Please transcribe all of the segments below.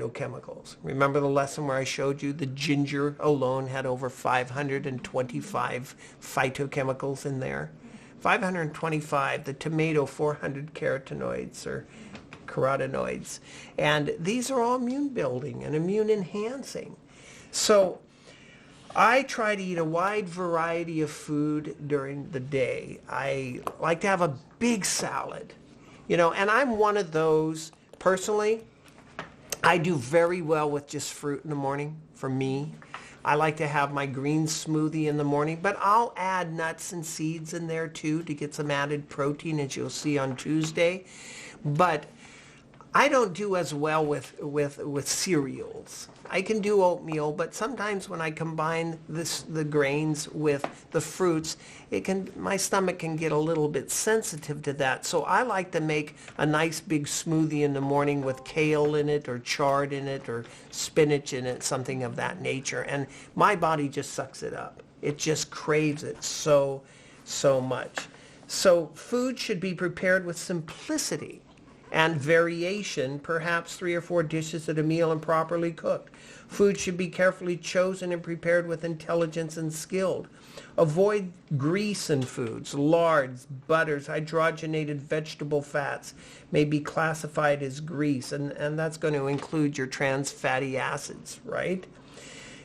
phytochemicals. Remember the lesson where I showed you the ginger alone had over 525 phytochemicals in there? 525, the tomato 400 carotenoids or carotenoids. And these are all immune building and immune enhancing. So I try to eat a wide variety of food during the day. I like to have a big salad, and I'm one of those, personally, I do very well with just fruit in the morning for me. I like to have my green smoothie in the morning, but I'll add nuts and seeds in there too to get some added protein, as you'll see on Tuesday. But I don't do as well with cereals. I can do oatmeal, but sometimes when I combine the grains with the fruits, my stomach can get a little bit sensitive to that. So I like to make a nice big smoothie in the morning with kale in it or chard in it or spinach in it, something of that nature. And my body just sucks it up. It just craves it so much. So food should be prepared with simplicity and variation, perhaps 3 or 4 dishes at a meal and properly cooked. Food should be carefully chosen and prepared with intelligence and skill. Avoid grease in foods. Lards, butters, hydrogenated vegetable fats may be classified as grease, and that's going to include your trans fatty acids, right?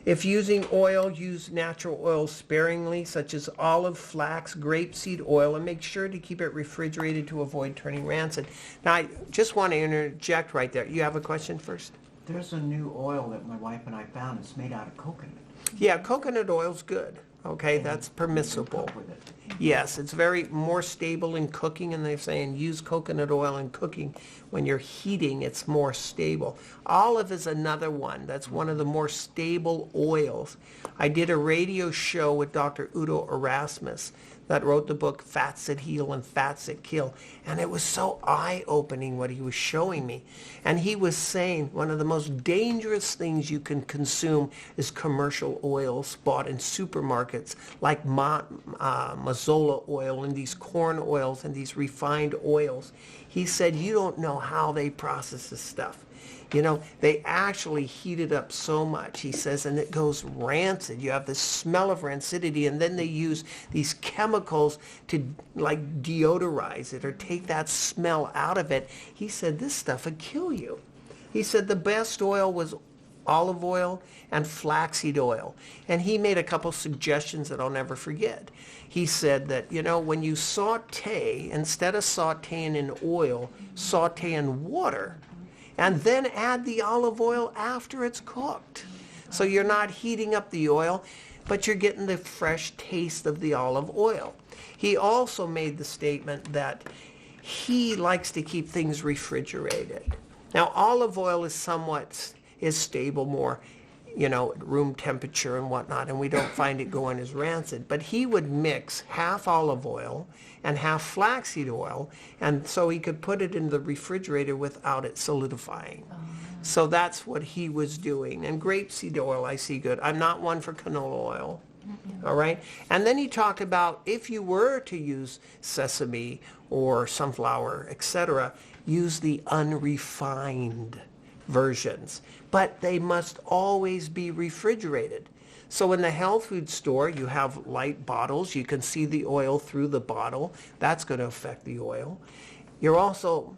If using oil, use natural oil sparingly, such as olive, flax, grapeseed oil, and make sure to keep it refrigerated to avoid turning rancid. Now, I just want to interject right there. You have a question first? There's a new oil that my wife and I found. It's made out of coconut. Yeah, coconut oil's good. Okay, that's permissible. With it. Yes, it's very more stable in cooking, and they're saying use coconut oil in cooking. When you're heating, it's more stable. Olive is another one. That's one of the more stable oils. I did a radio show with Dr. Udo Erasmus that wrote the book Fats That Heal and Fats That Kill. And it was so eye-opening what he was showing me. And he was saying one of the most dangerous things you can consume is commercial oils bought in supermarkets like Mazola oil and these corn oils and these refined oils. He said, you don't know how they process this stuff. They actually heat it up so much, he says, and it goes rancid. You have this smell of rancidity, and then they use these chemicals to like deodorize it or take that smell out of it. He said, this stuff would kill you. He said the best oil was olive oil and flaxseed oil. And he made a couple suggestions that I'll never forget. He said that, when you saute, instead of sauteing in oil, saute in water, and then add the olive oil after it's cooked. So you're not heating up the oil, but you're getting the fresh taste of the olive oil. He also made the statement that he likes to keep things refrigerated. Now, olive oil is stable more, room temperature and whatnot, and we don't find it going as rancid. But he would mix half olive oil and half flaxseed oil, and so he could put it in the refrigerator without it solidifying. So that's what he was doing. And grapeseed oil I see good. I'm not one for canola oil. All right? And then he talked about if you were to use sesame or sunflower, etc., use the unrefined versions. But they must always be refrigerated. So in the health food store, you have light bottles. You can see the oil through the bottle. That's going to affect the oil. You're also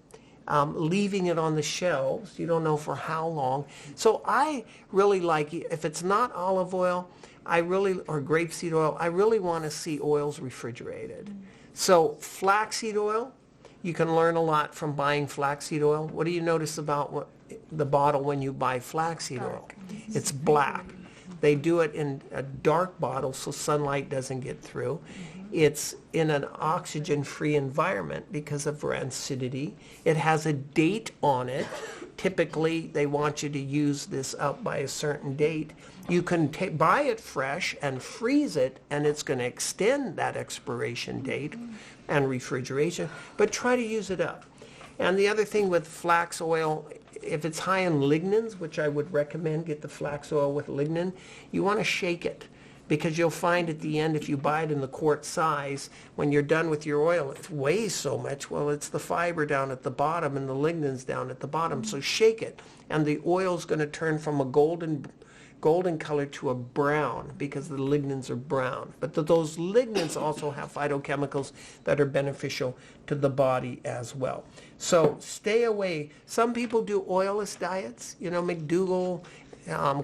leaving it on the shelves. You don't know for how long. So I really like, if it's not olive oil, or grapeseed oil, I really want to see oils refrigerated. So flaxseed oil, you can learn a lot from buying flaxseed oil. What do you notice about the bottle when you buy flaxseed oil? It's black. They do it in a dark bottle so sunlight doesn't get through. It's in an oxygen-free environment because of rancidity. It has a date on it. Typically, they want you to use this up by a certain date. You can buy it fresh and freeze it, and it's going to extend that expiration date and refrigeration, but try to use it up. And the other thing with flax oil, if it's high in lignans, which I would recommend, get the flax oil with lignan, you want to shake it because you'll find at the end, if you buy it in the quart size, when you're done with your oil, it weighs so much. Well, it's the fiber down at the bottom and the lignans down at the bottom. So shake it, and the oil's going to turn from a golden color to a brown because the lignans are brown. But those lignans also have phytochemicals that are beneficial to the body as well. So stay away. Some people do oilless diets, McDougall,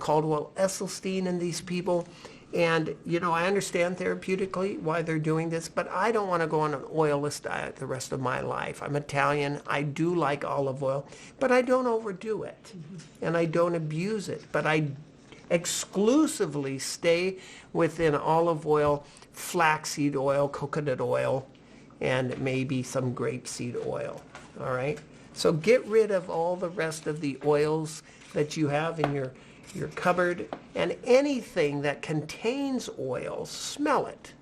Caldwell Esselstyn and these people. And, I understand therapeutically why they're doing this, but I don't want to go on an oilless diet the rest of my life. I'm Italian. I do like olive oil, but I don't overdo it, and I don't abuse it. But I exclusively stay within olive oil, flaxseed oil, coconut oil, and maybe some grapeseed oil. All right? So get rid of all the rest of the oils that you have in your cupboard, and anything that contains oil, smell it.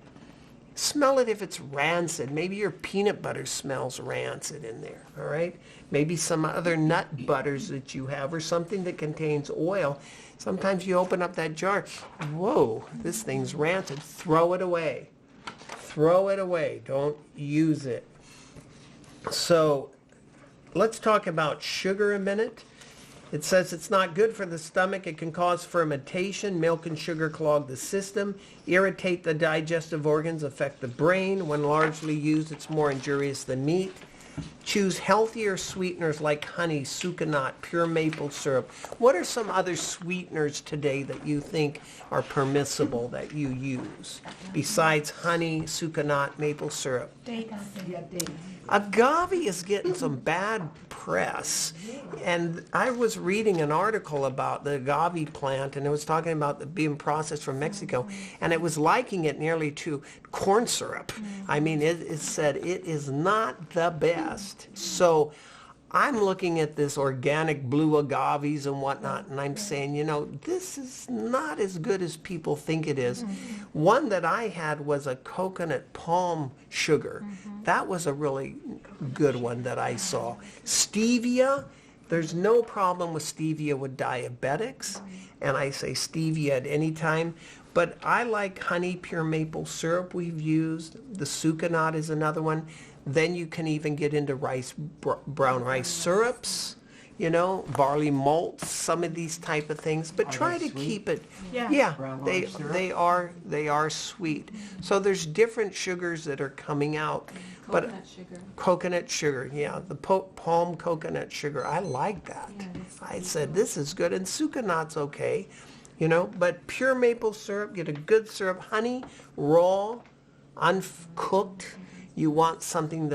Smell it if it's rancid. Maybe your peanut butter smells rancid in there, all right? Maybe some other nut butters that you have or something that contains oil. Sometimes you open up that jar, whoa, this thing's rancid. Throw it away. Throw it away. Don't use it. So let's talk about sugar a minute. It says it's not good for the stomach. It can cause fermentation. Milk and sugar clog the system, irritate the digestive organs, affect the brain. When largely used, it's more injurious than meat. Choose healthier sweeteners like honey, sucanat, pure maple syrup. What are some other sweeteners today that you think are permissible that you use besides honey, sucanat, maple syrup? Agave is getting some bad press, and I was reading an article about the agave plant, and it was talking about it being processed from Mexico, and it was liking it nearly to corn syrup. I mean, it said it is not the best. So I'm looking at this organic blue agaves and whatnot, and I'm saying, this is not as good as people think it is. One that I had was a coconut palm sugar. That was a really good one that I saw. Stevia, there's no problem with stevia with diabetics, and I say stevia at any time. But I like honey, pure maple syrup we've used. The sucanat is another one. Then you can even get into brown rice syrups, barley malts, some of these type of things. But try to keep it. Yeah, they are sweet. So there's different sugars that are coming out. Coconut sugar, yeah, the palm coconut sugar. I like that. I said this is good, and sucanat's okay, But pure maple syrup, get a good syrup. Honey, raw, uncooked. You want something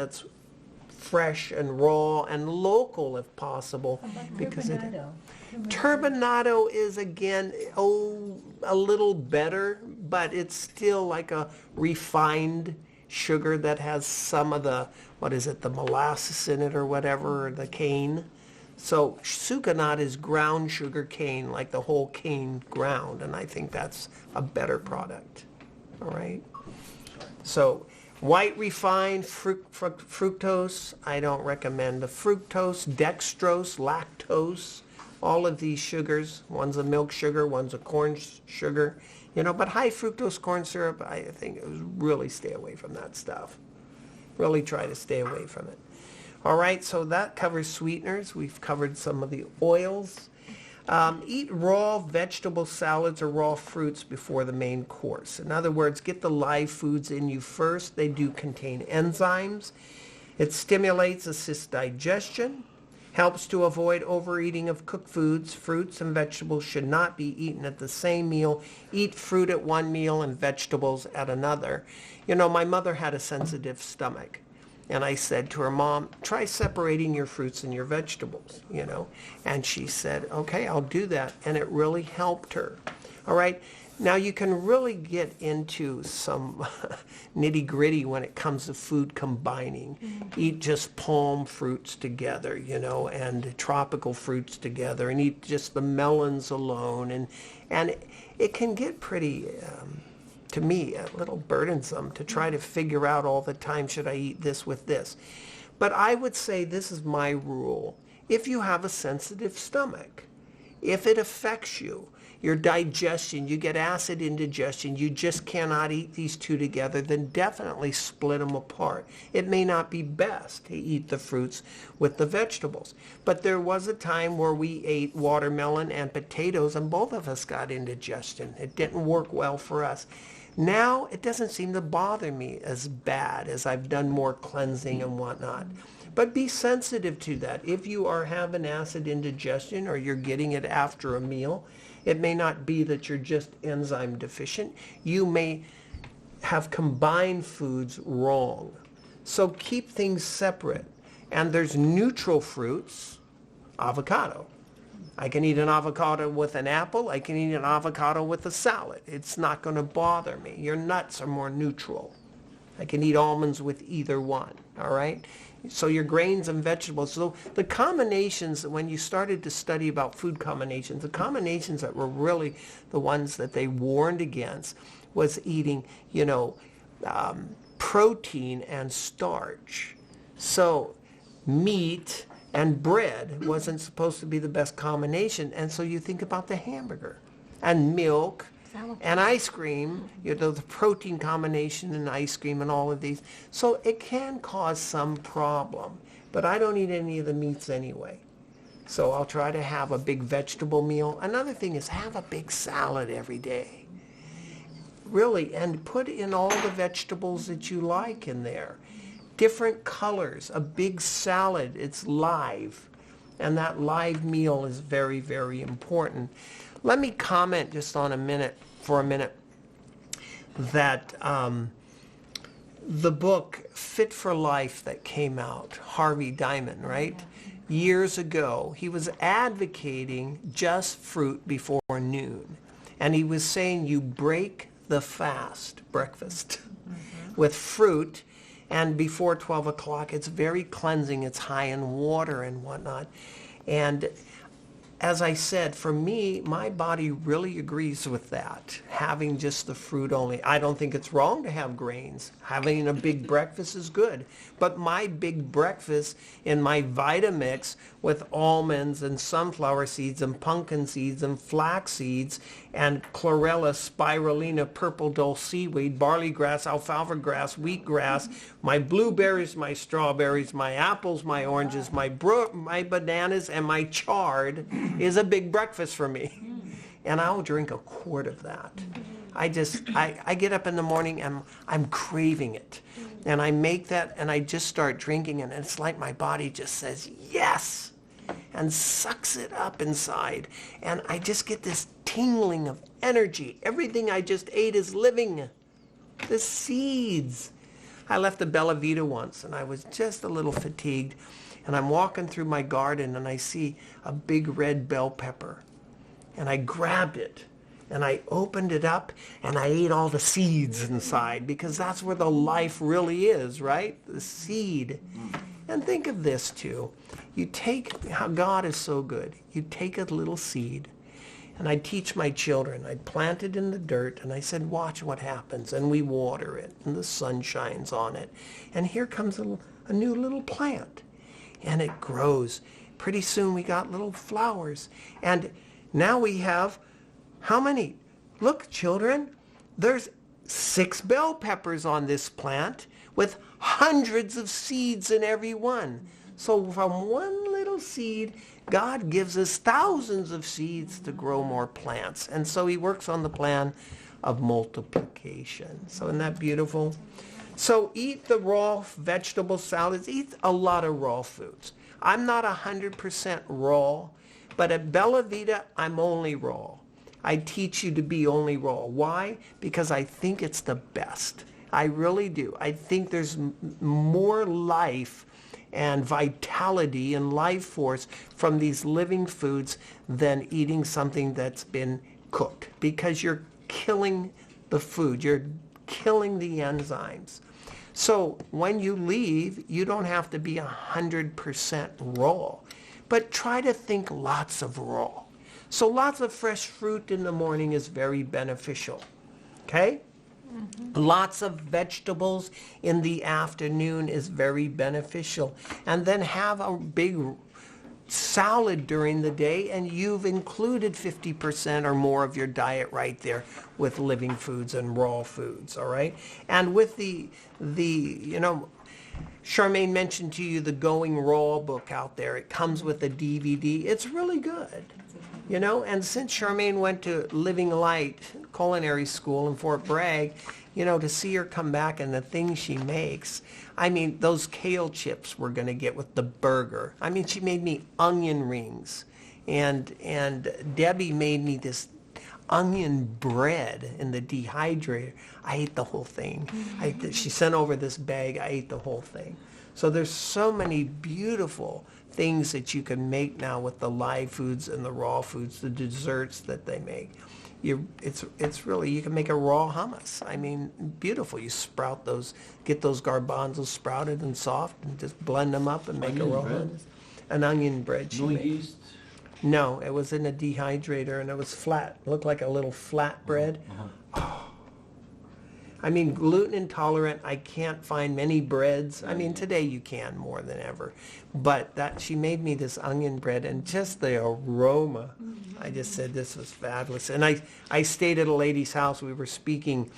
fresh and raw and local if possible. Because turbinado is, again, a little better, but it's still like a refined sugar that has some of the, the molasses in it or whatever, or the cane. So sucanat is ground sugar cane, like the whole cane ground, and I think that's a better product. All right? So white refined fructose, I don't recommend. The fructose, dextrose, lactose, all of these sugars. One's a milk sugar, one's a corn sugar. But high fructose corn syrup, I think really stay away from that stuff. Really try to stay away from it. All right, so that covers sweeteners. We've covered some of the oils. Eat raw vegetable salads or raw fruits before the main course. In other words, get the live foods in you first. They do contain enzymes. It stimulates, assists digestion, helps to avoid overeating of cooked foods. Fruits and vegetables should not be eaten at the same meal. Eat fruit at one meal and vegetables at another. My mother had a sensitive stomach. And I said to her, Mom, try separating your fruits and your vegetables, And she said, okay, I'll do that. And it really helped her. All right. Now you can really get into some nitty gritty when it comes to food combining. Eat just palm fruits together, and tropical fruits together, and eat just the melons alone. And it can get pretty, to me, a little burdensome to try to figure out all the time, should I eat this with this? But I would say this is my rule. If you have a sensitive stomach, if it affects you, your digestion, you get acid indigestion, you just cannot eat these two together, then definitely split them apart. It may not be best to eat the fruits with the vegetables. But there was a time where we ate watermelon and potatoes and both of us got indigestion. It didn't work well for us. Now it doesn't seem to bother me as bad as I've done more cleansing and whatnot. But be sensitive to that. If you are having acid indigestion or you're getting it after a meal, it may not be that you're just enzyme deficient. You may have combined foods wrong. So keep things separate. And there's neutral fruits, avocado. I can eat an avocado with an apple. I can eat an avocado with a salad. It's not going to bother me. Your nuts are more neutral. I can eat almonds with either one, all right? So your grains and vegetables. So the combinations, when you started to study about food combinations, the combinations that were really the ones that they warned against was eating, protein and starch. So meat and bread wasn't supposed to be the best combination. And so you think about the hamburger and milk and ice cream, the protein combination in ice cream and all of these. So it can cause some problem. But I don't eat any of the meats anyway. So I'll try to have a big vegetable meal. Another thing is have a big salad every day. Really, and put in all the vegetables that you like in there. Different colors, a big salad, it's live. And that live meal is very, very important. Let me comment just for a minute, that the book Fit for Life that came out, Harvey Diamond, right? Years ago, he was advocating just fruit before noon. And he was saying you break the fast, breakfast, with fruit. And before 12 o'clock, it's very cleansing. It's high in water and whatnot. And as I said, for me, my body really agrees with that, having just the fruit only. I don't think it's wrong to have grains. Having a big breakfast is good. But my big breakfast in my Vitamix with almonds and sunflower seeds and pumpkin seeds and flax seeds and chlorella, spirulina, purple dull seaweed, barley grass, alfalfa grass, wheatgrass, my blueberries, my strawberries, my apples, my oranges, my bananas, and my chard is a big breakfast for me. And I'll drink a quart of that. I get up in the morning and I'm craving it. And I make that and I just start drinking it. And it's like my body just says, yes, and sucks it up inside. And I just get this tingling of energy. Everything I just ate is living. The seeds. I left the Bella Vita once and I was just a little fatigued. And I'm walking through my garden and I see a big red bell pepper. And I grabbed it and I opened it up and I ate all the seeds inside, because that's where the life really is, right? The seed. And think of this too. You take, how God is so good. You take a little seed, and I teach my children. I plant it in the dirt and I said, watch what happens. And we water it and the sun shines on it. And here comes a new little plant. And it grows. Pretty soon we got little flowers. And now we have, how many? Look, children, there's 6 bell peppers on this plant with hundreds of seeds in every one. So from one little seed, God gives us thousands of seeds to grow more plants. And so he works on the plan of multiplication. So isn't that beautiful? So eat the raw vegetable salads. Eat a lot of raw foods. I'm not 100% raw, but at Bella Vita, I'm only raw. I teach you to be only raw. Why? Because I think it's the best. I really do. I think there's more life and vitality and life force from these living foods than eating something that's been cooked, because you're killing the food. You're killing the enzymes. So when you leave, you don't have to be 100% raw, but try to think lots of raw. So lots of fresh fruit in the morning is very beneficial, okay? Lots of vegetables in the afternoon is very beneficial. And then have a big salad during the day, and you've included 50% or more of your diet right there with living foods and raw foods, all right? And with the Charmaine mentioned to you the Going Raw book out there. It comes with a DVD. It's really good, and since Charmaine went to Living Light Culinary School in Fort Bragg, to see her come back and the things she makes. I mean, those kale chips we're going to get with the burger. I mean, she made me onion rings. And Debbie made me this onion bread in the dehydrator. I ate the whole thing. She sent over this bag. I ate the whole thing. So there's so many beautiful things that you can make now with the live foods and the raw foods, the desserts that they make. It's really, you can make a raw hummus. I mean, beautiful. You sprout those, get those garbanzos sprouted and soft, and just blend them up and make a raw hummus. An onion bread she made. Yeast? No, it was in a dehydrator, and it was flat. It looked like a little flat bread. I mean, gluten intolerant, I can't find many breads. I mean, today you can more than ever. But she made me this onion bread, and just the aroma. I just said this was fabulous. And I stayed at a lady's house. We were speaking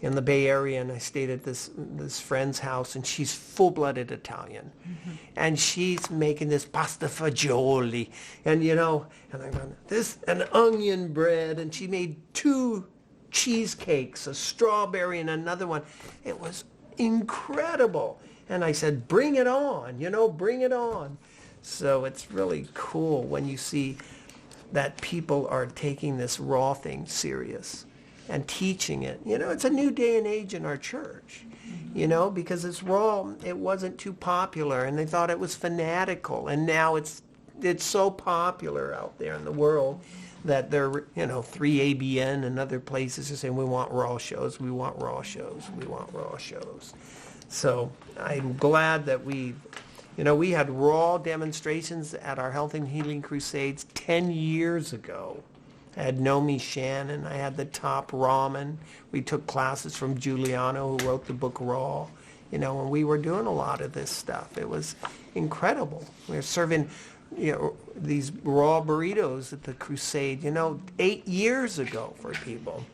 in the Bay Area, and I stayed at this friend's house, and she's full-blooded Italian. And she's making this pasta fagioli, and and I went, this, an onion bread, and she made 2 cheesecakes, a strawberry and another one. It was incredible. And I said, bring it on, bring it on. So it's really cool when you see that people are taking this raw thing serious and teaching it. It's a new day and age in our church, because it's raw. It wasn't too popular, and they thought it was fanatical. And now it's so popular out there in the world that they're, 3ABN and other places are saying, we want raw shows, we want raw shows, we want raw shows. So I'm glad that we had raw demonstrations at our Health and Healing Crusades 10 years ago. I had Nomi Shannon, I had the top ramen. We took classes from Giuliano, who wrote the book Raw, and we were doing a lot of this stuff. It was incredible. We were serving these raw burritos at the crusade, 8 years ago for people.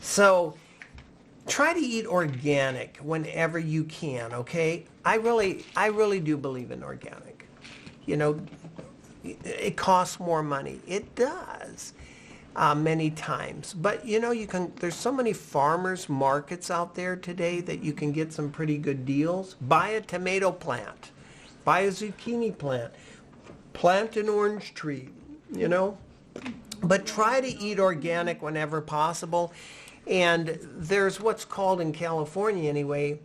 So try to eat organic whenever you can, okay? I really do believe in organic. It costs more money. It does. Many times. But there's so many farmers markets out there today that you can get some pretty good deals. Buy a tomato plant. Buy a zucchini plant. Plant an orange tree, But try to eat organic whenever possible. And there's what's called in California anyway,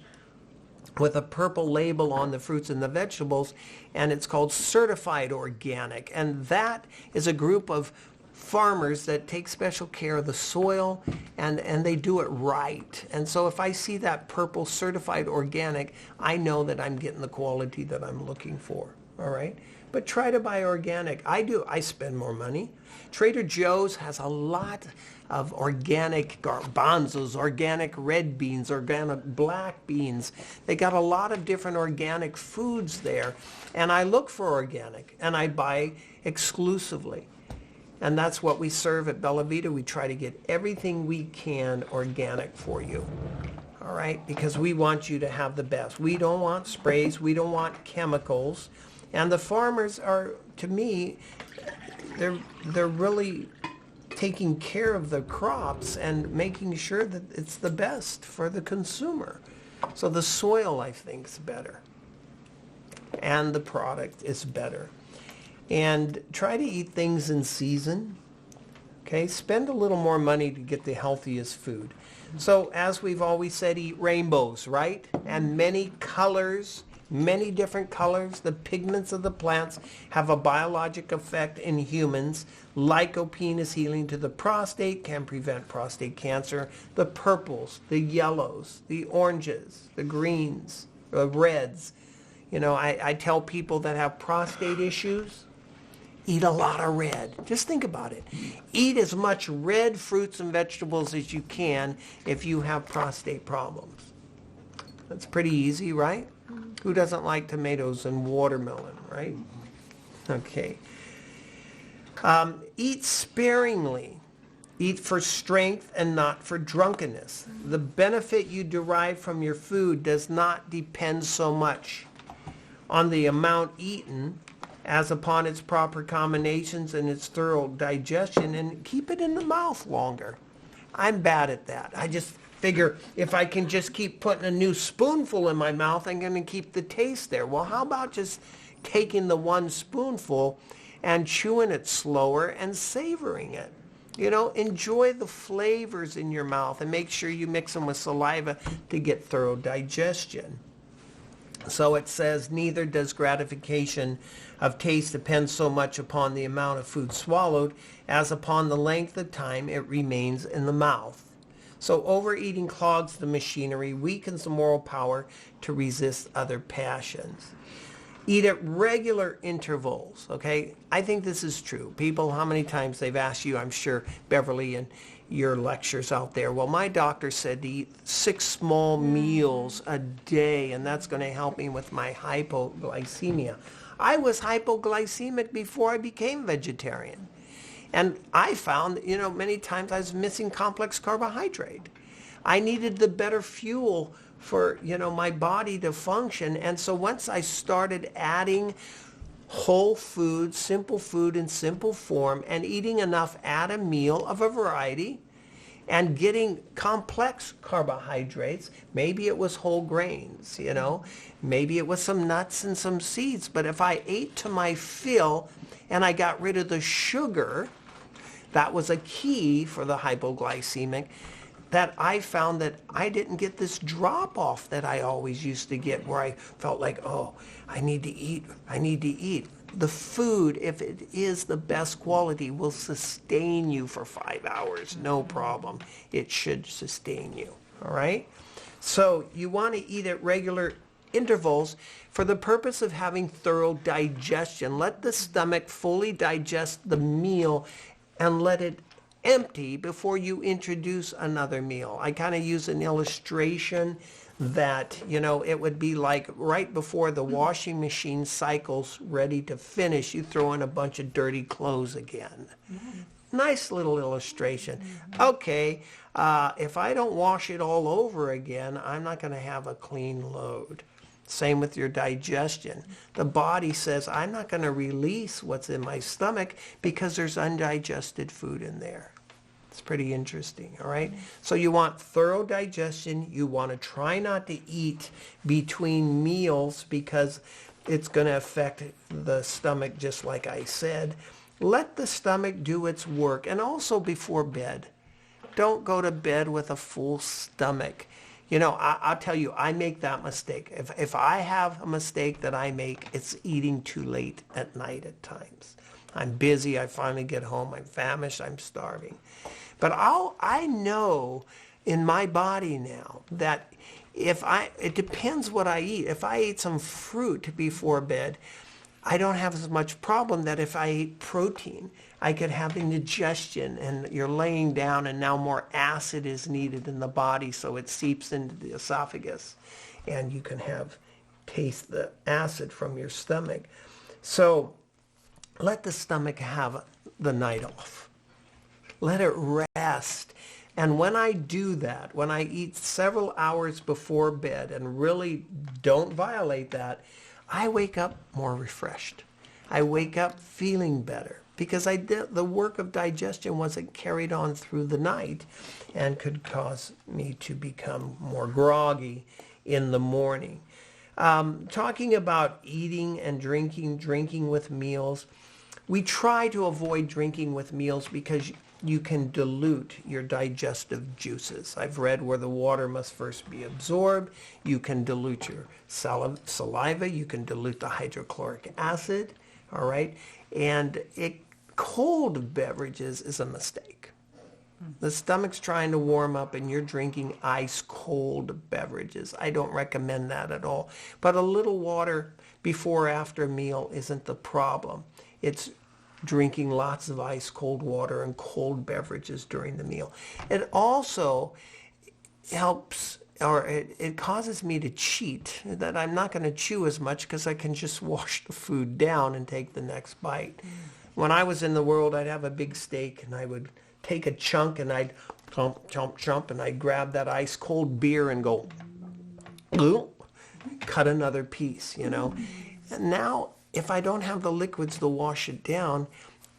with a purple label on the fruits and the vegetables, and it's called certified organic. And that is a group of farmers that take special care of the soil, and they do it right. And so if I see that purple certified organic, I know that I'm getting the quality that I'm looking for, all right? But try to buy organic. I spend more money. Trader Joe's has a lot of organic garbanzos, organic red beans, organic black beans. They got a lot of different organic foods there. And I look for organic, and I buy exclusively. And that's what we serve at Bella Vita. We try to get everything we can organic for you. All right? Because we want you to have the best. We don't want sprays. We don't want chemicals. And the farmers are, to me, they're really taking care of the crops and making sure that it's the best for the consumer. So the soil, I think, is better. And the product is better. And try to eat things in season. Okay? Spend a little more money to get the healthiest food. So as we've always said, eat rainbows, right? And many colors. Many different colors. The pigments of the plants have a biologic effect in humans. Lycopene is healing to the prostate, can prevent prostate cancer. The purples, the yellows, the oranges, the greens, the reds. I tell people that have prostate issues, eat a lot of red. Just think about it. Eat as much red fruits and vegetables as you can if you have prostate problems. That's pretty easy, right? Who doesn't like tomatoes and watermelon, right? Okay. Eat sparingly. Eat for strength and not for drunkenness. The benefit you derive from your food does not depend so much on the amount eaten as upon its proper combinations and its thorough digestion, and keep it in the mouth longer. I'm bad at that. I just figure if I can just keep putting a new spoonful in my mouth, I'm going to keep the taste there. Well, how about just taking the one spoonful and chewing it slower and savoring it? You know, enjoy the flavors in your mouth and make sure you mix them with saliva to get thorough digestion. So it says, neither does gratification of taste depend so much upon the amount of food swallowed as upon the length of time it remains in the mouth. So overeating clogs the machinery, weakens the moral power to resist other passions. Eat at regular intervals, okay? I think this is true. People, how many times they've asked you, I'm sure, Beverly, in your lectures out there, well, my doctor said to eat 6 small meals a day, and that's going to help me with my hypoglycemia. I was hypoglycemic before I became vegetarian. And I found, you know, many times I was missing complex carbohydrate. I needed the better fuel for, you know, my body to function. And so once I started adding whole food, simple food in simple form, and eating enough at a meal of a variety, and getting complex carbohydrates, maybe it was whole grains, you know, maybe it was some nuts and some seeds, but if I ate to my fill and I got rid of the sugar, that was a key for the hypoglycemic, that I found that I didn't get this drop off that I always used to get where I felt like, oh, I need to eat. The food, if it is the best quality, will sustain you for 5 hours, no problem. It should sustain you, all right? So you want to eat at regular intervals for the purpose of having thorough digestion. Let the stomach fully digest the meal and let it empty before you introduce another meal. I kind of use an illustration that, you know, it would be like right before the washing machine cycle's ready to finish, you throw in a bunch of dirty clothes again. Nice little illustration. Okay, if I don't wash it all over again, I'm not going to have a clean load. Same with your digestion. The body says, I'm not going to release what's in my stomach because there's undigested food in there. It's pretty interesting, all right? So you want thorough digestion. You want to try not to eat between meals because it's going to affect the stomach, just like I said. Let the stomach do its work, and also before bed. Don't go to bed with a full stomach. You know, I'll tell you, I make that mistake. If I have a mistake that I make, it's eating too late at night at times. I'm busy, I finally get home, I'm famished, I'm starving. But I know in my body now that it depends what I eat. If I eat some fruit before bed, I don't have as much problem that if I eat protein, I could have indigestion and you're laying down and now more acid is needed in the body so it seeps into the esophagus and you can taste the acid from your stomach. So let the stomach have the night off. Let it rest. And when I do that, when I eat several hours before bed and really don't violate that, I wake up more refreshed. I wake up feeling better because the work of digestion wasn't carried on through the night and could cause me to become more groggy in the morning. Talking about eating and drinking with meals, we try to avoid drinking with meals because you can dilute your digestive juices. I've read where the water must first be absorbed. You can dilute your saliva. You can dilute the hydrochloric acid, all right? And cold beverages is a mistake. The stomach's trying to warm up and you're drinking ice cold beverages. I don't recommend that at all. But a little water before or after a meal isn't the problem. It's drinking lots of ice cold water and cold beverages during the meal. It also helps or it causes me to cheat, that I'm not going to chew as much because I can just wash the food down and take the next bite. When I was in the world, I'd have a big steak and I would take a chunk and I'd chomp, chomp, chomp, and I'd grab that ice cold beer and go, "Ooh," cut another piece, you know. And now, if I don't have the liquids to wash it down,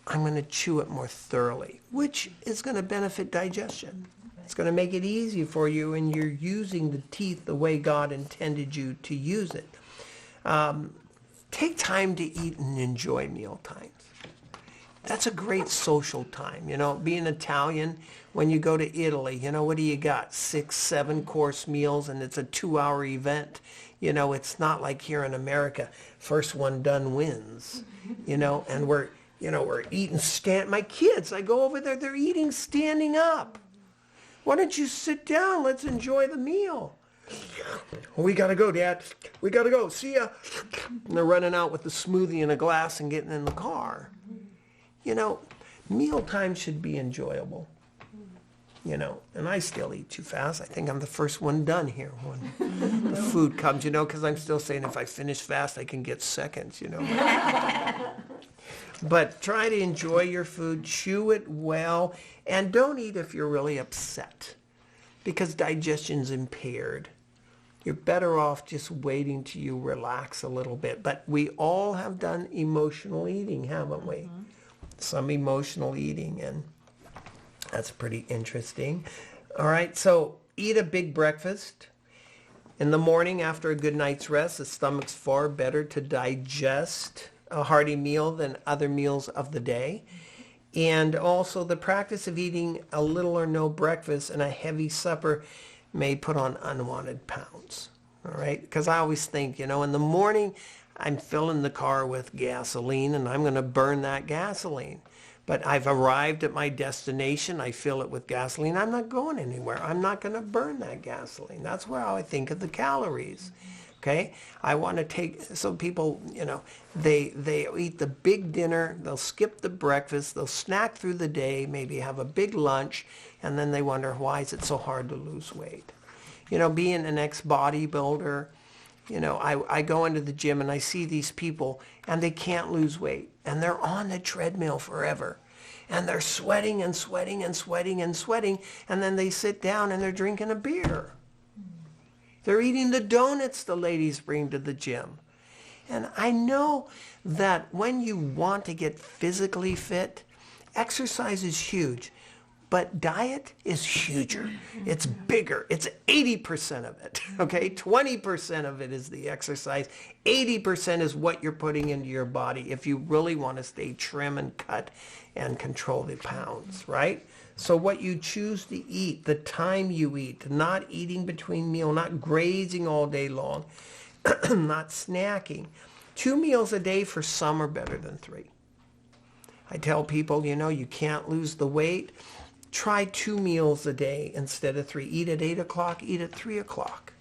I'm going to chew it more thoroughly, which is going to benefit digestion. It's going to make it easy for you, and you're using the teeth the way God intended you to use it. Take time to eat and enjoy meal times. That's a great social time. You know, being Italian, when you go to Italy, you know, what do you got? 6, 7 course meals, and it's a 2-hour event. You know, it's not like here in America, first one done wins, you know, and we're eating my kids, I go over there, they're eating standing up. Why don't you sit down? Let's enjoy the meal. We got to go, Dad. We got to go. See ya. And they're running out with the smoothie in a glass and getting in the car. You know, mealtime should be enjoyable. You know, and I still eat too fast. I think I'm the first one done here when the food comes, you know, because I'm still saying if I finish fast, I can get seconds, you know. But try to enjoy your food, chew it well, and don't eat if you're really upset, because digestion's impaired. You're better off just waiting till you relax a little bit. But we all have done emotional eating, haven't we? Mm-hmm. Some emotional eating, and that's pretty interesting. All right, so eat a big breakfast. In the morning after a good night's rest, the stomach's far better to digest a hearty meal than other meals of the day. And also the practice of eating a little or no breakfast and a heavy supper may put on unwanted pounds. All right, because I always think, you know, in the morning I'm filling the car with gasoline and I'm going to burn that gasoline. But I've arrived at my destination. I fill it with gasoline. I'm not going anywhere. I'm not going to burn that gasoline. That's where I think of the calories. Okay? I want to take, so people, you know, they eat the big dinner, they'll skip the breakfast, they'll snack through the day, maybe have a big lunch, and then they wonder, why is it so hard to lose weight? You know, being an ex-bodybuilder, you know, I go into the gym and I see these people and they can't lose weight and they're on the treadmill forever and they're sweating and sweating and sweating and sweating, and then they sit down and they're drinking a beer. They're eating the donuts the ladies bring to the gym. And I know that when you want to get physically fit, exercise is huge. But diet is huger. It's bigger. It's 80% of it, okay? 20% of it is the exercise. 80% is what you're putting into your body if you really want to stay trim and cut and control the pounds, right? So what you choose to eat, the time you eat, not eating between meals, not grazing all day long, not snacking. 2 meals a day for some are better than 3. I tell people, you know, you can't lose the weight. Try 2 meals a day instead of 3. Eat at 8 o'clock, eat at 3 o'clock.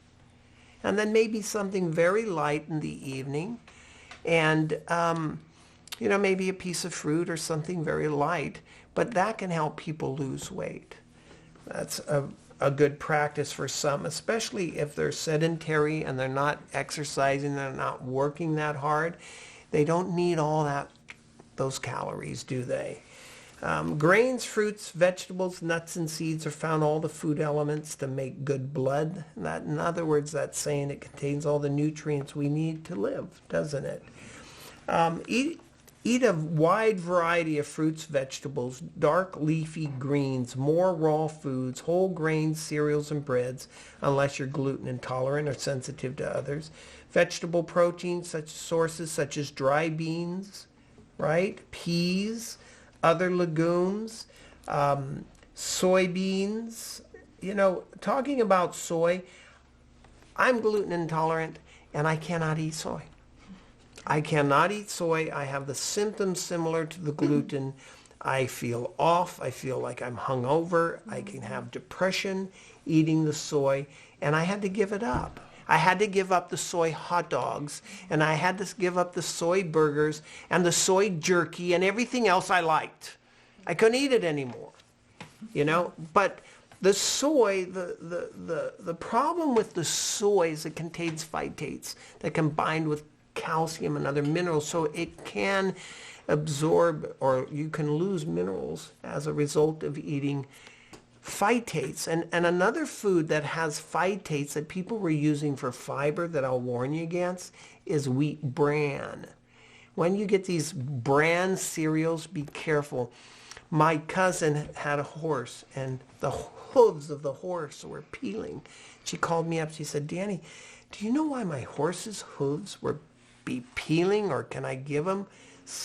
And then maybe something very light in the evening. And, you know, maybe a piece of fruit or something very light. But that can help people lose weight. That's a good practice for some, especially if they're sedentary and they're not exercising, they're not working that hard. They don't need all those calories, do they? Grains, fruits, vegetables, nuts, and seeds are found all the food elements to make good blood. That, in other words, that's saying it contains all the nutrients we need to live, doesn't it? Eat a wide variety of fruits, vegetables, dark leafy greens, more raw foods, whole grains, cereals, and breads, unless you're gluten intolerant or sensitive to others. Vegetable proteins, sources such as dry beans, right? Peas, other legumes, soybeans. You know, talking about soy, I'm gluten intolerant and I cannot eat soy. I cannot eat soy. I have the symptoms similar to the gluten. I feel off. I feel like I'm hungover. I can have depression eating the soy, and I had to give it up. I had to give up the soy hot dogs, and I had to give up the soy burgers and the soy jerky and everything else I liked. I couldn't eat it anymore, you know. But The soy, the problem with the soy is it contains phytates that combine with calcium and other minerals, so it can absorb, or you can lose minerals as a result of eating phytates. And another food that has phytates that people were using for fiber that I'll warn you against is wheat bran. When you get these bran cereals, be careful. My cousin had a horse, and the hooves of the horse were peeling. She called me up. She said, Danny, do you know why my horse's hooves were peeling, or can I give him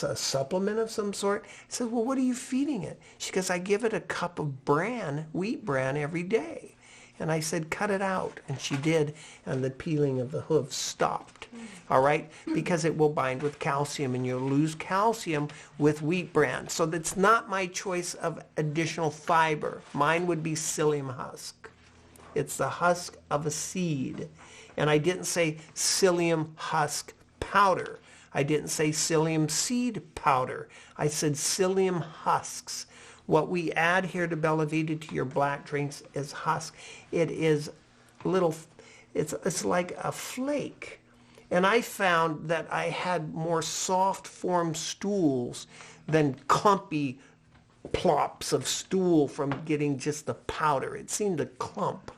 a supplement of some sort? I said, well, what are you feeding it? She goes, I give it a cup of bran, wheat bran, every day. And I said, cut it out. And she did, and the peeling of the hooves stopped. All right? Because it will bind with calcium, and you'll lose calcium with wheat bran. So that's not my choice of additional fiber. Mine would be psyllium husk. It's the husk of a seed. And I didn't say psyllium husk powder. I didn't say psyllium seed powder. I said psyllium husks. What we add here to Bellavita to your black drinks is husk. It is little, it's like a flake. And I found that I had more soft formed stools than clumpy plops of stool from getting just the powder. It seemed to clump,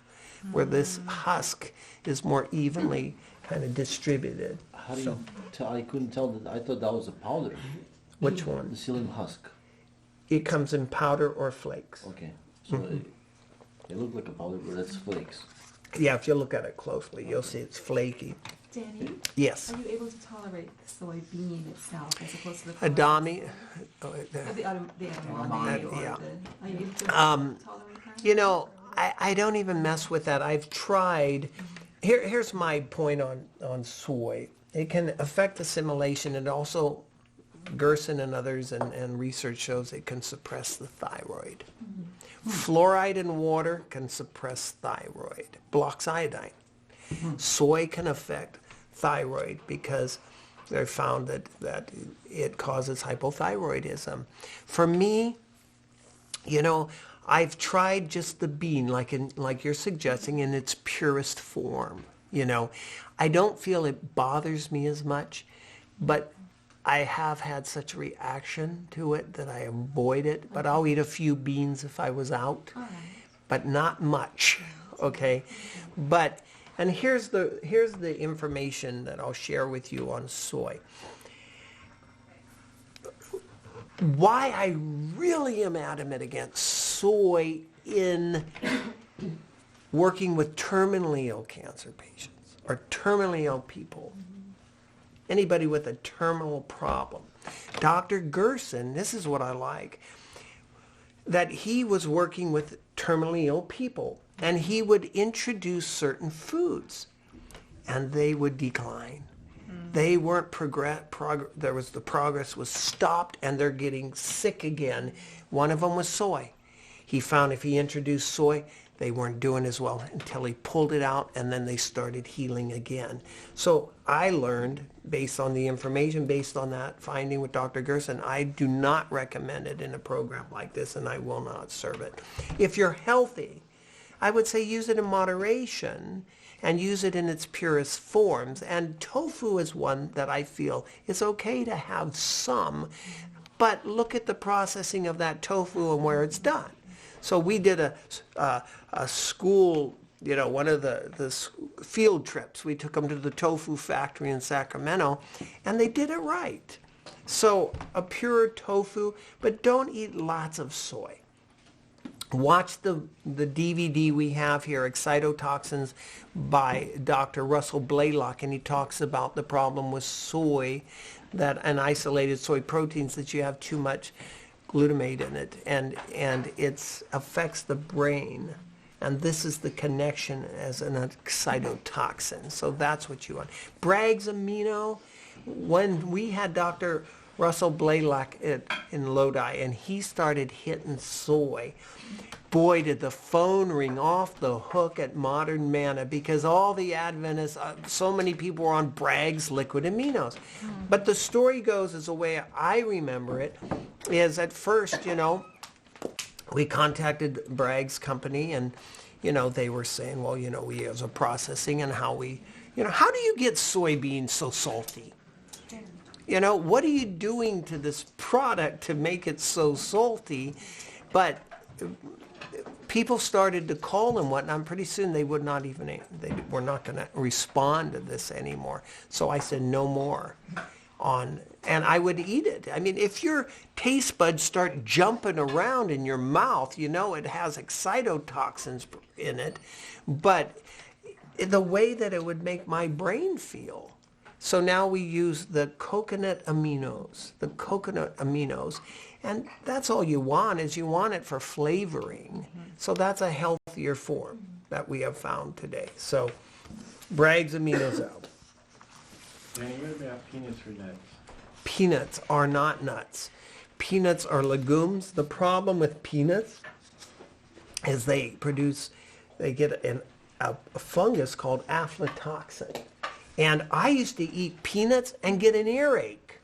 where this husk is more evenly kind of distributed. How do you tell? I couldn't tell that. I thought that was a powder. Which The one? psyllium husk. It comes in powder or flakes. Okay. So it looked like a powder, but that's flakes. Yeah, if you look at it closely, you'll see it's flaky. Danny, Yes. are you able to tolerate the soybean itself as opposed to the Adami, the edamame? yeah. Are you able to tolerate that? you know, I don't even mess with that. I've tried. Here's my point on soy. It can affect assimilation. It also, Gerson and others and research shows it can suppress the thyroid. Fluoride in water can suppress thyroid, blocks iodine. Soy can affect thyroid because they found that it causes hypothyroidism. For me, you know, I've tried just the bean, like you're suggesting, in its purest form. You know, I don't feel it bothers me as much, but I have had such a reaction to it that I avoid it. But I'll eat a few beans if I was out, but not much. Okay, and here's the information that I'll share with you on soy. Why I really am adamant against soy in working with terminally ill cancer patients or terminally ill people, anybody with a terminal problem. Dr. Gerson, this is what I like, that he was working with terminally ill people, and he would introduce certain foods, and they would decline. They weren't the progress was stopped, and they're getting sick again. One of them was soy. He found if he introduced soy, they weren't doing as well until he pulled it out, and then they started healing again. So I learned, based on the information, based on that finding with Dr. Gerson, I do not recommend it in a program like this, and I will not serve it. If you're healthy, I would say use it in moderation and use it in its purest forms. And tofu is one that I feel is okay to have some, but look at the processing of that tofu and where it's done. So we did a school, you know, one of the field trips. We took them to the tofu factory in Sacramento, and they did it right. So a pure tofu, but don't eat lots of soy. Watch the DVD we have here, Excitotoxins, by Dr. Russell Blaylock, and he talks about the problem with soy, and isolated soy proteins, that you have too much glutamate in it, and it affects the brain. And this is the connection as an excitotoxin. So that's what you want. Bragg's amino, when we had Dr. Russell Blaylock in Lodi, and he started hitting soy, boy, did the phone ring off the hook at Modern Manna, because all the Adventists, so many people were on Bragg's liquid aminos. But the story goes, as the way I remember it, is at first, you know, we contacted Bragg's company, and, they were saying, well, we use a processing and how we, how do you get soybeans so salty? What are you doing to this product to make it so salty? But people started to call and whatnot, and pretty soon they would not even, they were not going to respond to this anymore. So I said, no more and I would eat it. I mean, if your taste buds start jumping around in your mouth, it has excitotoxins in it, but the way that it would make my brain feel. So now we use the coconut aminos, and that's all you want is you want it for flavoring. So that's a healthier form that we have found today. So Bragg's aminos out. And what about peanuts or nuts? Peanuts are not nuts. Peanuts are legumes. The problem with peanuts is they get a fungus called aflatoxin. And I used to eat peanuts and get an earache.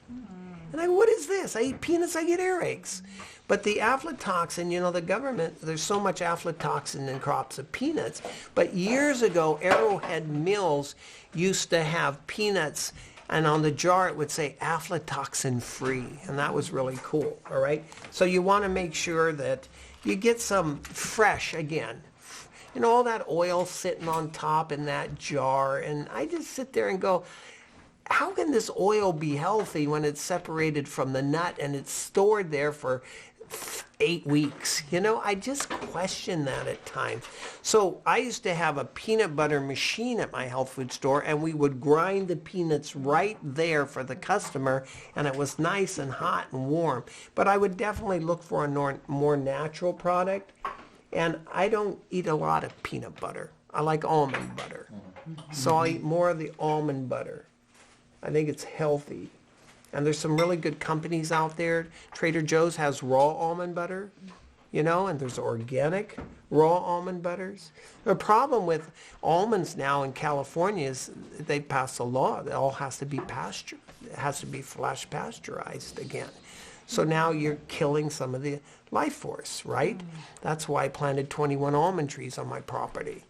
And what is this? I eat peanuts, I get earaches. But the aflatoxin, the government, there's so much aflatoxin in crops of peanuts. But years ago, Arrowhead Mills used to have peanuts, and on the jar it would say aflatoxin free. And that was really cool, all right? So you want to make sure that you get some fresh, again, all that oil sitting on top in that jar. And I just sit there and go, how can this oil be healthy when it's separated from the nut and it's stored there for 8 weeks? I just question that at times. So I used to have a peanut butter machine at my health food store, and we would grind the peanuts right there for the customer, and it was nice and hot and warm. But I would definitely look for a more natural product. And I don't eat a lot of peanut butter. I like almond butter. So I'll eat more of the almond butter. I think it's healthy. And there's some really good companies out there. Trader Joe's has raw almond butter, and there's organic raw almond butters. The problem with almonds now in California is they passed a law that all has to be pastured. It has to be flash pasteurized again. So now you're killing some of the life force, right? That's why I planted 21 almond trees on my property,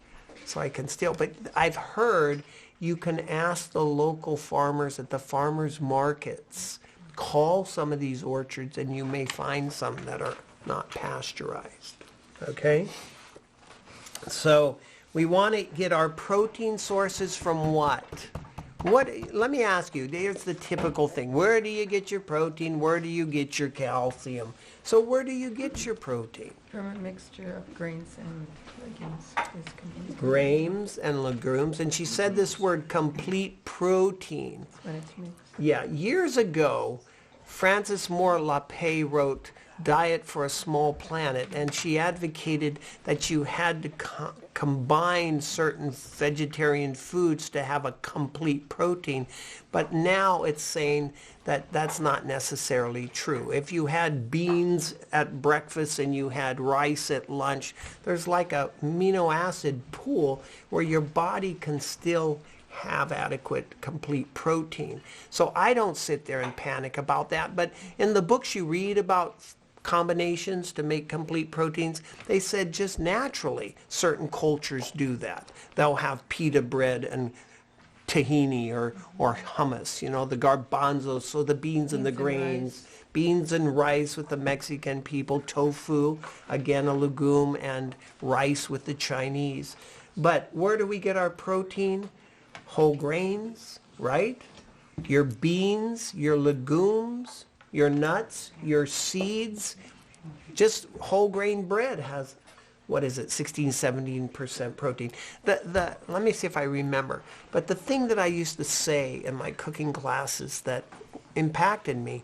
so I can still. But I've heard you can ask the local farmers at the farmers markets, call some of these orchards, and you may find some that are not pasteurized, okay? So we want to get our protein sources from what? Let me ask you, there's the typical thing. Where do you get your protein? Where do you get your calcium? So where do you get your protein? From a mixture of grains and legumes. Is complete. Grains and legumes. And she said this word, complete protein. When it's mixed. Yeah, years ago, Frances Moore Lappé wrote Diet for a Small Planet, and she advocated that you had to combine certain vegetarian foods to have a complete protein. But now it's saying that that's not necessarily true. If you had beans at breakfast and you had rice at lunch, there's like a amino acid pool where your body can still have adequate complete protein. So I don't sit there and panic about that. But in the books you read about combinations to make complete proteins, they said just naturally certain cultures do that. They'll have pita bread and tahini or hummus, the garbanzos, so the beans and the grains, beans and rice with the Mexican people, tofu, again a legume, and rice with the Chinese. But where do we get our protein? Whole grains, right? Your beans, your legumes, your nuts, your seeds. Just whole grain bread has, 16-17% protein. Let me see if I remember. But the thing that I used to say in my cooking classes that impacted me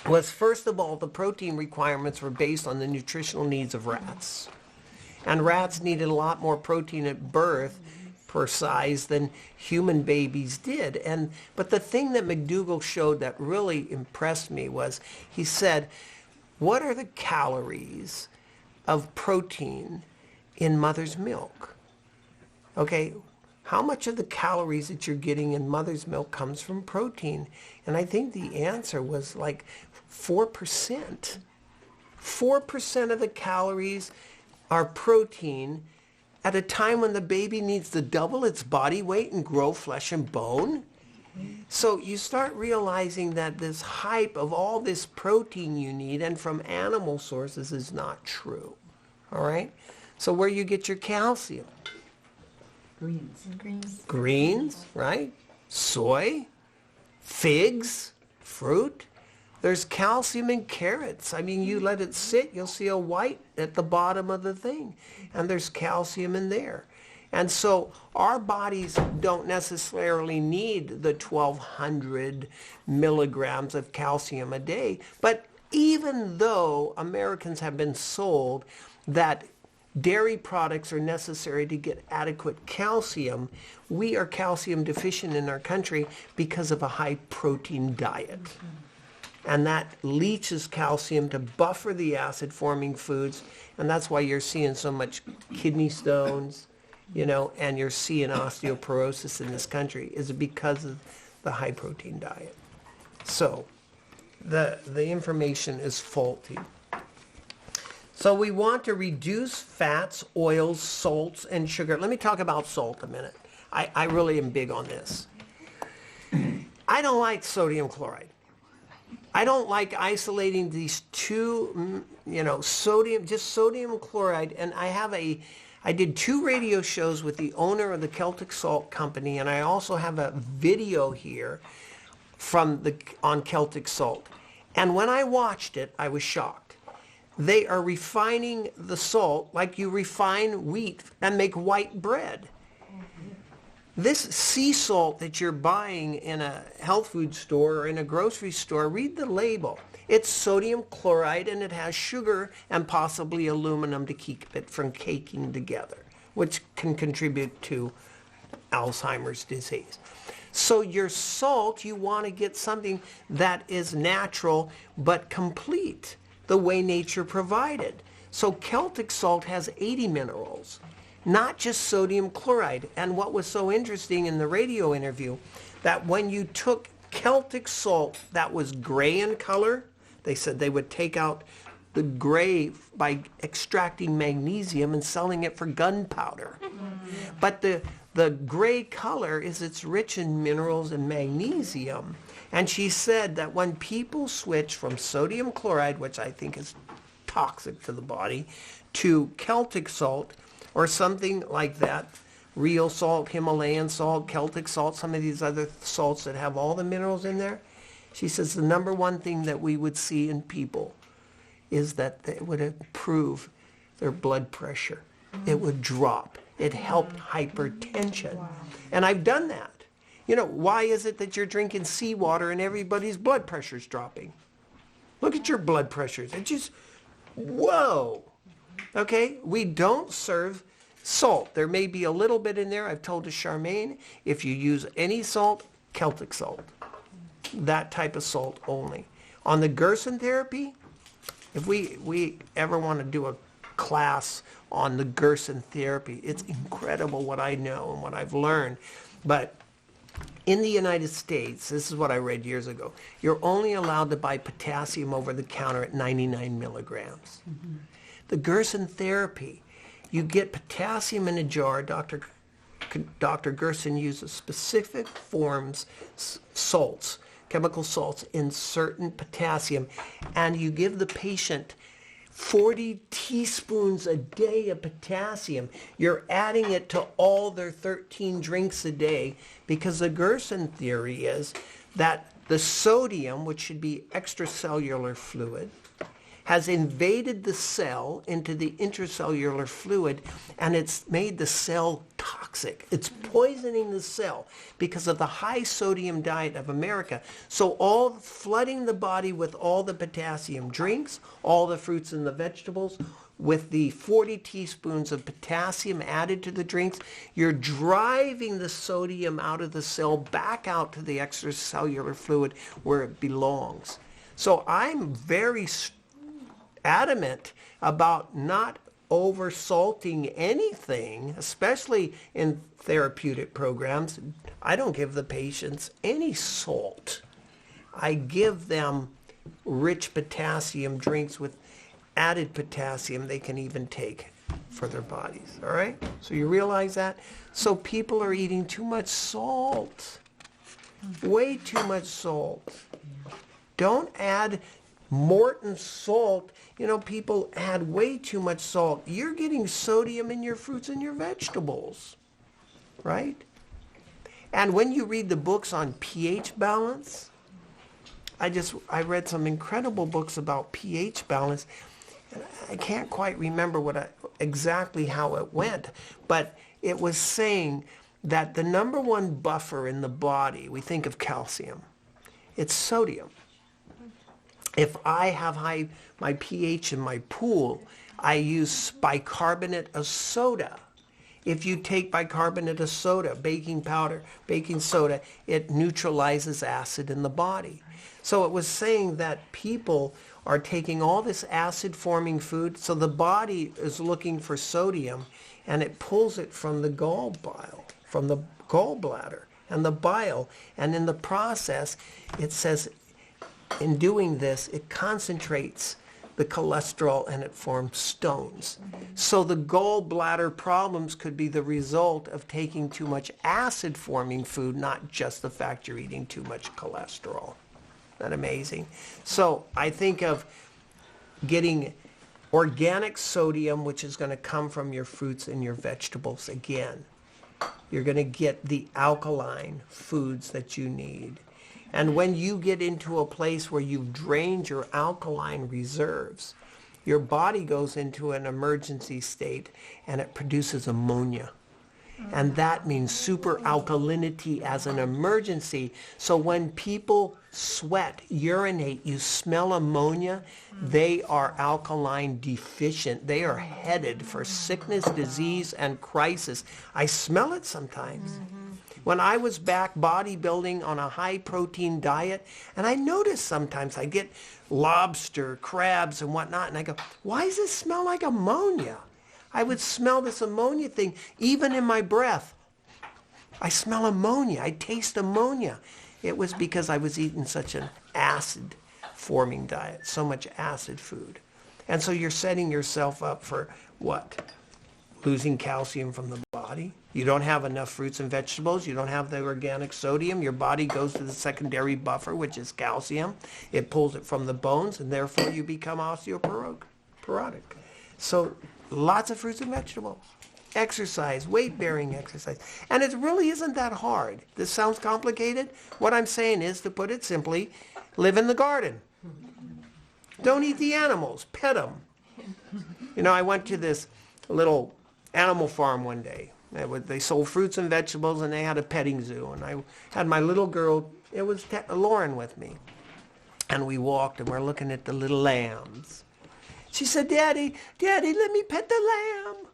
was, first of all, the protein requirements were based on the nutritional needs of rats. And rats needed a lot more protein at birth per size than human babies did. But the thing that McDougall showed that really impressed me was, he said, what are the calories of protein in mother's milk? Okay, how much of the calories that you're getting in mother's milk comes from protein? And I think the answer was like 4%. 4% of the calories are protein at a time when the baby needs to double its body weight and grow flesh and bone. So you start realizing that this hype of all this protein you need and from animal sources is not true. All right? So where you get your calcium? Greens. Greens. Greens, right? Soy, figs, fruit. There's calcium in carrots. I mean, you let it sit, you'll see a white at the bottom of the thing. And there's calcium in there. And so our bodies don't necessarily need the 1,200 milligrams of calcium a day. But even though Americans have been sold that dairy products are necessary to get adequate calcium, we are calcium deficient in our country because of a high protein diet. And that leaches calcium to buffer the acid forming foods. And that's why you're seeing so much kidney stones, and you're seeing osteoporosis in this country is because of the high protein diet. So the information is faulty. So we want to reduce fats, oils, salts, and sugar. Let me talk about salt a minute. I really am big on this. I don't like sodium chloride. I don't like isolating these two, sodium chloride. And I did 2 radio shows with the owner of the Celtic Salt Company, and I also have a video here on Celtic Salt. And when I watched it, I was shocked. They are refining the salt like you refine wheat and make white bread. This sea salt that you're buying in a health food store or in a grocery store, read the label. It's sodium chloride and it has sugar and possibly aluminum to keep it from caking together, which can contribute to Alzheimer's disease. So your salt, you want to get something that is natural but complete, the way nature provided. So Celtic salt has 80 minerals, not just sodium chloride. And what was so interesting in the radio interview, that when you took Celtic salt that was gray in color, they said they would take out the gray by extracting magnesium and selling it for gunpowder. But the gray color it's rich in minerals and magnesium. And she said that when people switch from sodium chloride, which I think is toxic to the body, to Celtic salt or something like that, real salt, Himalayan salt, Celtic salt, some of these other salts that have all the minerals in there, she says the number one thing that we would see in people is that it would improve their blood pressure. It would drop. It helped hypertension. Wow. And I've done that. Why is it that you're drinking seawater and everybody's blood pressure's dropping? Look at your blood pressures. It just, whoa. Okay? We don't serve salt. There may be a little bit in there. I've told to Charmaine, if you use any salt, Celtic salt. That type of salt only. On the Gerson therapy, if we ever want to do a class on the Gerson therapy, it's incredible what I know and what I've learned. But in the United States, this is what I read years ago, you're only allowed to buy potassium over the counter at 99 milligrams. Mm-hmm. The Gerson therapy, you get potassium in a jar. Dr. Gerson uses specific forms, salts, chemical salts in certain potassium, and you give the patient 40 teaspoons a day of potassium. You're adding it to all their 13 drinks a day, because the Gerson theory is that the sodium, which should be extracellular fluid, has invaded the cell into the intracellular fluid, and it's made the cell toxic. It's poisoning the cell because of the high sodium diet of America. So all flooding the body with all the potassium drinks, all the fruits and the vegetables, with the 40 teaspoons of potassium added to the drinks, you're driving the sodium out of the cell back out to the extracellular fluid where it belongs. So I'm very adamant about not over-salting anything, especially in therapeutic programs. I don't give the patients any salt. I give them rich potassium drinks with added potassium they can even take for their bodies, all right? So you realize that? So people are eating too much salt, way too much salt. Don't add Morton salt. You know, people add way too much salt. You're getting sodium in your fruits and your vegetables, right? And when you read the books on pH balance, I read some incredible books about pH balance. And I can't quite remember exactly how it went, but it was saying that the number one buffer in the body, we think of calcium, it's sodium. If I have my pH in my pool, I use bicarbonate of soda. If you take bicarbonate of soda, baking powder, baking soda, it neutralizes acid in the body. So it was saying that people are taking all this acid-forming food, so the body is looking for sodium, and it pulls it from the from the gallbladder and the bile. And in the process, it says, in doing this, it concentrates the cholesterol and it forms stones. So the gallbladder problems could be the result of taking too much acid-forming food, not just the fact you're eating too much cholesterol. Isn't that amazing? So I think of getting organic sodium, which is going to come from your fruits and your vegetables again. You're going to get the alkaline foods that you need. And when you get into a place where you've drained your alkaline reserves, your body goes into an emergency state and it produces ammonia. And that means super alkalinity as an emergency. So when people sweat, urinate, you smell ammonia, they are alkaline deficient. They are headed for sickness, disease, and crisis. I smell it sometimes. When I was back bodybuilding on a high protein diet, and I noticed sometimes I get lobster, crabs, and whatnot, and I go, why does this smell like ammonia? I would smell this ammonia thing even in my breath. I smell ammonia. I taste ammonia. It was because I was eating such an acid-forming diet, so much acid food. And so you're setting yourself up for what? Losing calcium from the body. You don't have enough fruits and vegetables. You don't have the organic sodium. Your body goes to the secondary buffer, which is calcium. It pulls it from the bones, and therefore you become osteoporotic. So lots of fruits and vegetables. Exercise, weight-bearing exercise. And it really isn't that hard. This sounds complicated. What I'm saying is, to put it simply, live in the garden. Don't eat the animals. Pet them. You know, I went to this little animal farm one day. They sold fruits and vegetables, and they had a petting zoo. And I had my little girl, it was Lauren, with me. And we walked, and we're looking at the little lambs. She said, Daddy, let me pet the lamb.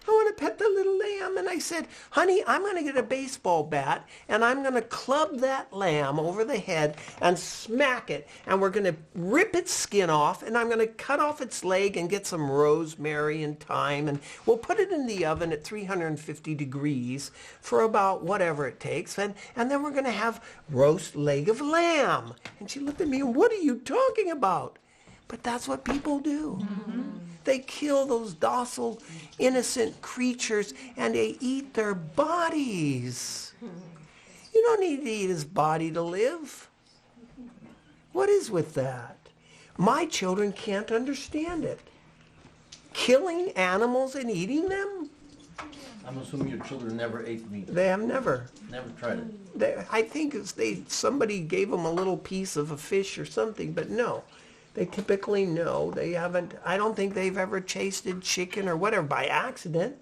I want to pet the little lamb. And I said, honey, I'm going to get a baseball bat, and I'm going to club that lamb over the head and smack it. And we're going to rip its skin off, and I'm going to cut off its leg and get some rosemary and thyme. And we'll put it in the oven at 350 degrees for about whatever it takes. And then we're going to have roast leg of lamb. And she looked at me, and what are you talking about? But that's what people do. They kill those docile, innocent creatures, and they eat their bodies. You don't need to eat his body to live. What is with that? My children can't understand it. Killing animals and eating them? I'm assuming your children never ate meat. They have never. Never tried it. I think somebody gave them a little piece of a fish or something, but no. They typically know. They haven't, I don't think they've ever tasted chicken or whatever by accident.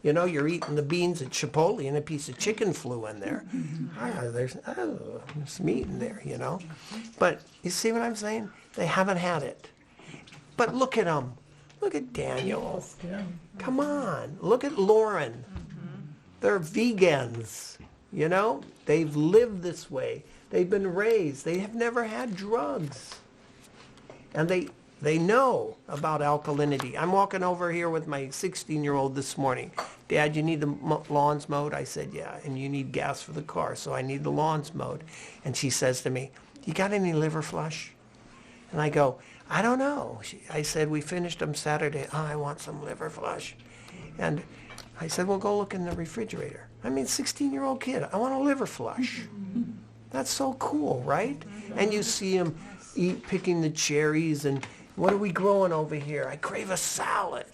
You know, you're eating the beans at Chipotle and a piece of chicken flew in there. There's meat in there, you know. But you see what I'm saying? They haven't had it. But look at them. Look at Daniel. Come on. Look at Lauren. They're vegans, you know. They've lived this way. They've been raised. They have never had drugs. And they know about alkalinity. I'm walking over here with my 16-year-old this morning. Dad, you need the lawns mowed? I said, yeah. And you need gas for the car, so I need the lawns mowed. And she says to me, you got any liver flush? And I go, I don't know. I said, we finished them Saturday. Oh, I want some liver flush. And I said, well, go look in the refrigerator. I mean, 16-year-old kid, I want a liver flush. That's so cool, right? And you see them picking the cherries, and what are we growing over here? I crave a salad.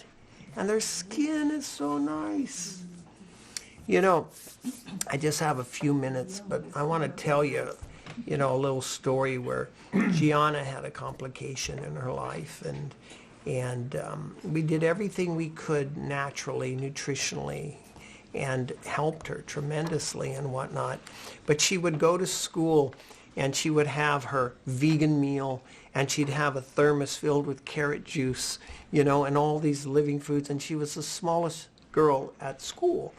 And their skin is so nice. You know, I just have a few minutes, but I want to tell you, a little story where Gianna had a complication in her life, and we did everything we could naturally, nutritionally, and helped her tremendously and whatnot. But she would go to school and she would have her vegan meal, and she'd have a thermos filled with carrot juice, and all these living foods, and she was the smallest girl at school.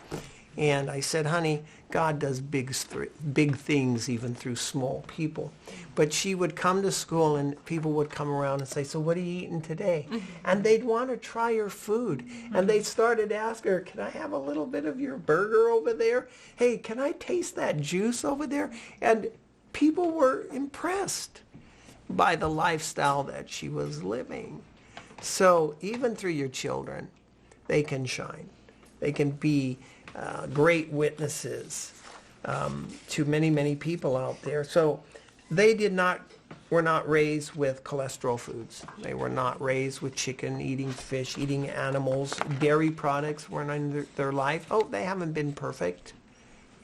And I said, honey, God does big things even through small people. But she would come to school and people would come around and say, so what are you eating today? And they'd want to try her food. And they started asking her, can I have a little bit of your burger over there? Hey, can I taste that juice over there? And people were impressed by the lifestyle that she was living. So even through your children, they can shine. They can be great witnesses to many, many people out there. So they were not raised with cholesterol foods. They were not raised with chicken, eating fish, eating animals. Dairy products weren't in their life. Oh, they haven't been perfect,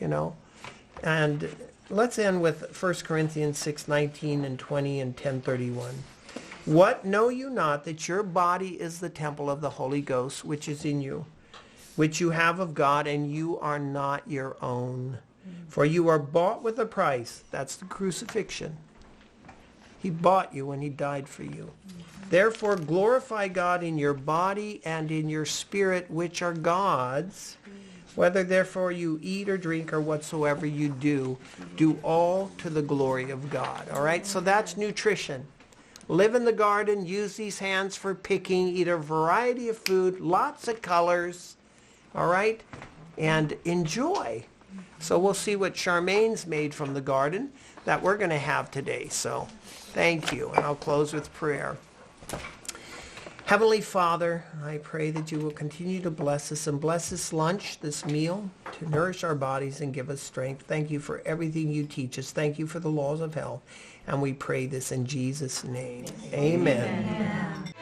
And let's end with 1 Corinthians 6:19 and 20 and 10:31. What, know you not that your body is the temple of the Holy Ghost, which is in you, which you have of God, and you are not your own? For you are bought with a price. That's the crucifixion. He bought you when he died for you. Therefore glorify God in your body and in your spirit, which are God's. Whether therefore you eat or drink or whatsoever you do all to the glory of God. All right? So that's nutrition. Live in the garden, use these hands for picking, eat a variety of food, lots of colors. All right? And enjoy. So we'll see what Charmaine's made from the garden that we're going to have today. So thank you. And I'll close with prayer. Heavenly Father, I pray that you will continue to bless us and bless this lunch, this meal, to nourish our bodies and give us strength. Thank you for everything you teach us. Thank you for the laws of health. And we pray this in Jesus' name. Amen.